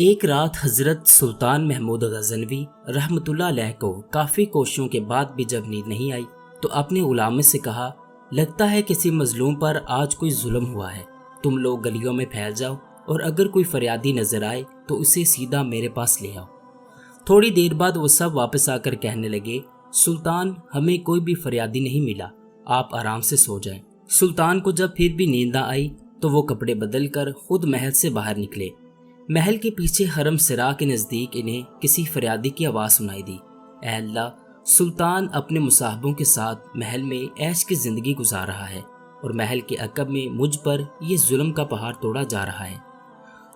ایک رات حضرت سلطان محمود غزنوی رحمۃ اللہ علیہ کو کافی کوششوں کے بعد بھی جب نیند نہیں آئی تو اپنے غلام سے کہا، لگتا ہے کسی مظلوم پر آج کوئی ظلم ہوا ہے، تم لوگ گلیوں میں پھیل جاؤ اور اگر کوئی فریادی نظر آئے تو اسے سیدھا میرے پاس لے آؤ۔ تھوڑی دیر بعد وہ سب واپس آ کر کہنے لگے، سلطان ہمیں کوئی بھی فریادی نہیں ملا، آپ آرام سے سو جائیں۔ سلطان کو جب پھر بھی نیند نہ آئی تو وہ کپڑے بدل کر خود محل سے باہر نکلے۔ محل کے پیچھے حرم سرا کے نزدیک انہیں کسی فریادی کی آواز سنائی دی، اے اللہ، سلطان اپنے مصاحبوں کے ساتھ محل میں عیش کی زندگی گزار رہا ہے اور محل کے عقب میں مجھ پر یہ ظلم کا پہاڑ توڑا جا رہا ہے۔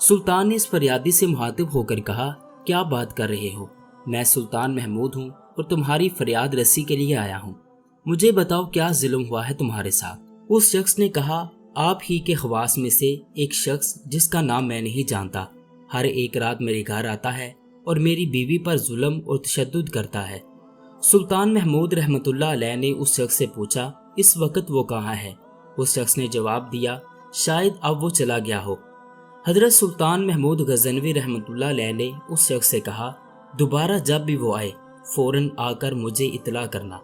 سلطان نے اس فریادی سے مخاطب ہو کر کہا، کیا بات کر رہے ہو؟ میں سلطان محمود ہوں اور تمہاری فریاد رسی کے لیے آیا ہوں، مجھے بتاؤ کیا ظلم ہوا ہے تمہارے ساتھ؟ اس شخص نے کہا، آپ ہی کے خواص میں سے ایک شخص جس کا نام میں نہیں جانتا ہر ایک رات میرے گھر آتا ہے اور میری بیوی پر ظلم اور تشدد کرتا ہے۔ سلطان محمود رحمۃ اللہ علیہ نے اس شخص سے پوچھا، اس وقت وہ کہاں ہے؟ اس شخص نے جواب دیا، شاید اب وہ چلا گیا ہو۔ حضرت سلطان محمود غزنوی رحمۃ اللہ علیہ نے اس شخص سے کہا، دوبارہ جب بھی وہ آئے فوراً آ کر مجھے اطلاع کرنا۔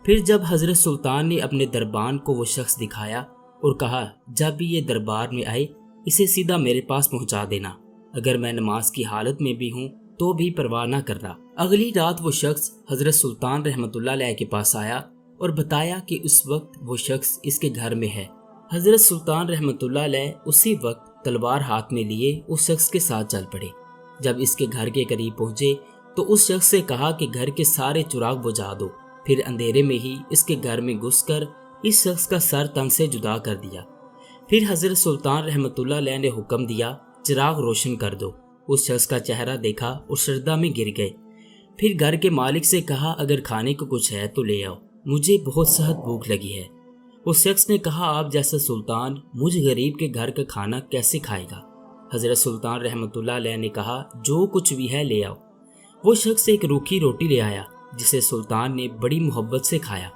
پھر جب حضرت سلطان نے اپنے دربان کو وہ شخص دکھایا اور کہا، جب بھی یہ دربار میں آئے اسے سیدھا میرے پاس پہنچا دینا، اگر میں نماز کی حالت میں بھی ہوں تو بھی پرواہ نہ کرنا۔ اگلی رات وہ شخص حضرت سلطان رحمۃ اللہ علیہ کے پاس آیا اور بتایا کہ اس وقت وہ شخص اس کے گھر میں ہے۔ حضرت سلطان رحمۃ اللہ علیہ اسی وقت تلوار ہاتھ میں لیے اس شخص کے ساتھ چل پڑے۔ جب اس کے گھر کے قریب پہنچے تو اس شخص سے کہا کہ گھر کے سارے چراغ بجھا دو۔ پھر اندھیرے میں ہی اس کے گھر میں گھس کر اس شخص کا سر تن سے جدا کر دیا۔ پھر حضرت سلطان رحمۃ اللہ علیہ نے حکم دیا، چراغ روشن کر دو۔ اس شخص کا چہرہ دیکھا اور سجدہ میں گر گئے۔ پھر گھر کے مالک سے کہا، اگر کھانے کو کچھ ہے تو لے آؤ، مجھے بہت سخت بھوک لگی ہے۔ اس شخص نے کہا، آپ جیسا سلطان مجھ غریب کے گھر کا کھانا کیسے کھائے گا؟ حضرت سلطان رحمۃ اللہ علیہ نے کہا، جو کچھ بھی ہے لے آؤ۔ وہ شخص ایک روکھی روٹی لے آیا جسے سلطان نے بڑی محبت سے کھایا۔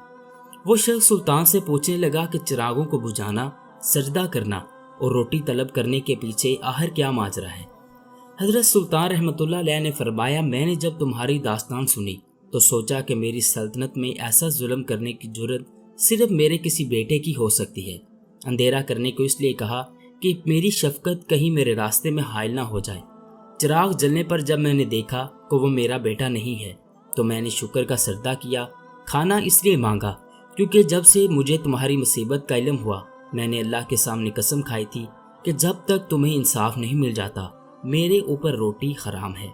وہ شخص سلطان سے پوچھنے لگا کہ چراغوں کو بجھانا، سجدہ کرنا اور روٹی طلب کرنے کے پیچھے آخر کیا ماجرا ہے؟ حضرت سلطان رحمۃ اللہ علیہ نے فرمایا، میں نے جب تمہاری داستان سنی تو سوچا کہ میری سلطنت میں ایسا ظلم کرنے کی جرت صرف میرے کسی بیٹے کی ہو سکتی ہے۔ اندھیرا کرنے کو اس لیے کہا کہ میری شفقت کہیں میرے راستے میں حائل نہ ہو جائے۔ چراغ جلنے پر جب میں نے دیکھا کہ وہ میرا بیٹا نہیں ہے تو میں نے شکر کا سجدہ کیا۔ کھانا اس لیے مانگا کیونکہ جب سے مجھے تمہاری مصیبت کا علم ہوا میں نے اللہ کے سامنے قسم کھائی تھی کہ جب تک تمہیں انصاف نہیں مل جاتا میرے اوپر روٹی حرام ہے۔